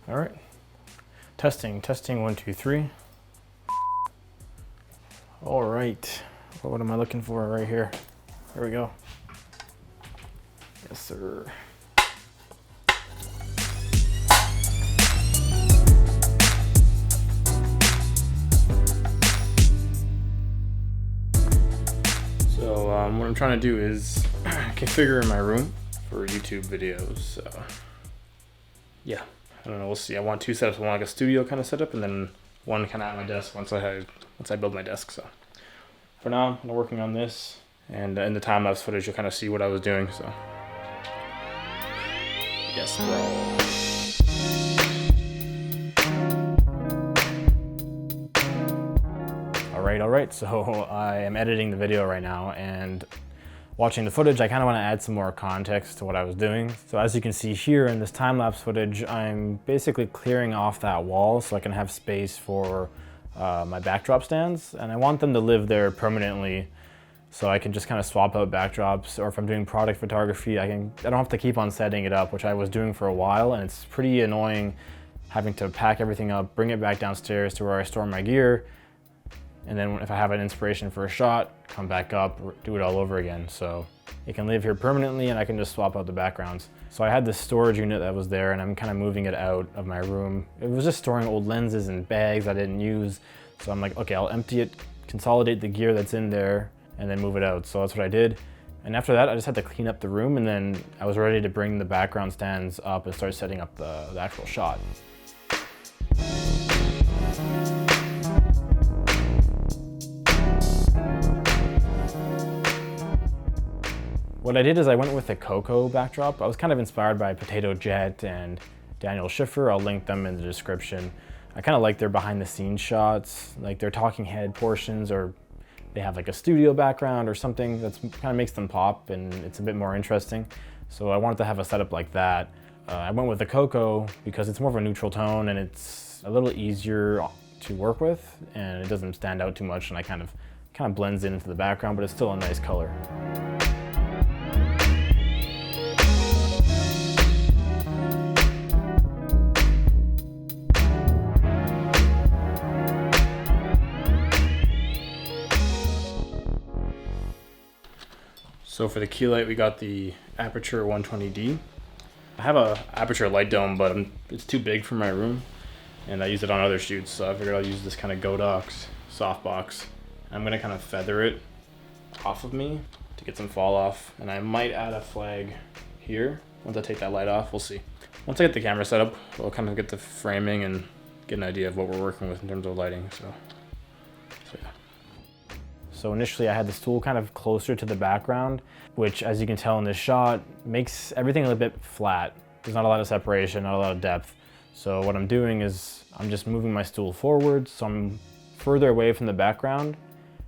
All right, testing, 1, 2, 3. All right, what am I looking for right here? Here we go. Yes, sir. So what I'm trying to do is configure my room for YouTube videos. Yeah, I don't know, we'll see. I want 2 setups. I want like a studio kind of setup, and then one kind of at my desk once I build my desk. So for now, I'm working on this, and in the time-lapse footage, you'll kind of see what I was doing. So yes, bro. All right, so I am editing the video right now, and watching the footage, I kind of want to add some more context to what I was doing. So as you can see here in this time-lapse footage, I'm basically clearing off that wall so I can have space for my backdrop stands, and I want them to live there permanently, so I can just kind of swap out backdrops, or if I'm doing product photography, I don't have to keep on setting it up, which I was doing for a while, and it's pretty annoying having to pack everything up, bring it back downstairs to where I store my gear, and then if I have an inspiration for a shot, come back up, do it all over again. So it can live here permanently, and I can just swap out the backgrounds. So I had this storage unit that was there, and I'm kind of moving it out of my room. It was just storing old lenses and bags I didn't use. So I'm like, okay, I'll empty it, consolidate the gear that's in there, and then move it out. So that's what I did. And after that, I just had to clean up the room, and then I was ready to bring the background stands up and start setting up the actual shot. What I did is I went with a Coco backdrop. I was kind of inspired by Potato Jet and Daniel Schiffer. I'll link them in the description. I kind of like their behind the scenes shots, like their talking head portions, or they have like a studio background or something that kind of makes them pop, and it's a bit more interesting. So I wanted to have a setup like that. I went with the Coco because it's more of a neutral tone, and it's a little easier to work with, and it doesn't stand out too much, and I kind of blends in into the background, but it's still a nice color. So for the key light, we got the Aperture 120D. I have a Aperture light dome, but it's too big for my room, and I use it on other shoots, so I figured I'll use this kind of Godox softbox. I'm gonna kind of feather it off of me to get some fall off, and I might add a flag here once I take that light off. We'll see. Once I get the camera set up, we'll kind of get the framing and get an idea of what we're working with in terms of lighting. So yeah. So initially I had this tool kind of closer to the background, which, as you can tell in this shot, makes everything a little bit flat. There's not a lot of separation, not a lot of depth. So what I'm doing is I'm just moving my stool forward, so I'm further away from the background,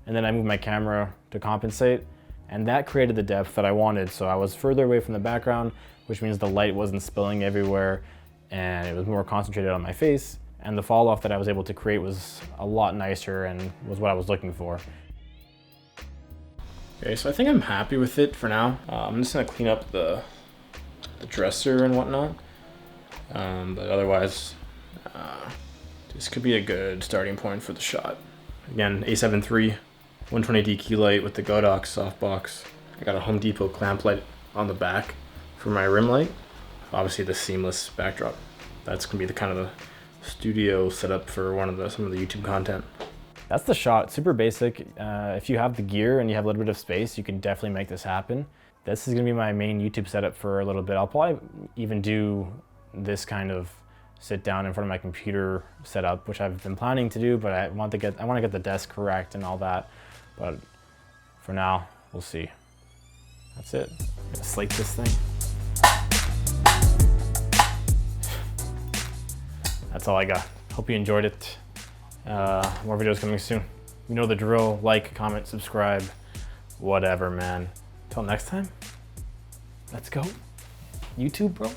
and then I move my camera to compensate, and that created the depth that I wanted. So I was further away from the background, which means the light wasn't spilling everywhere, and it was more concentrated on my face, and the fall off that I was able to create was a lot nicer and was what I was looking for. Okay, so I think I'm happy with it for now. I'm just gonna clean up the dresser and whatnot, but otherwise, this could be a good starting point for the shot. Again, A7 III 120D key light with the Godox softbox. I got a Home Depot clamp light on the back for my rim light. Obviously the seamless backdrop. That's gonna be the kind of the studio setup for some of the YouTube content. That's the shot, super basic. If you have the gear and you have a little bit of space, you can definitely make this happen. This is gonna be my main YouTube setup for a little bit. I'll probably even do this kind of sit down in front of my computer setup, which I've been planning to do, but I want to get the desk correct and all that. But for now, we'll see. That's it. I'm gonna slate this thing. That's all I got. Hope you enjoyed it. More videos coming soon. You know the drill. Like, comment, subscribe, whatever, man. Till next time, let's go. YouTube, bro.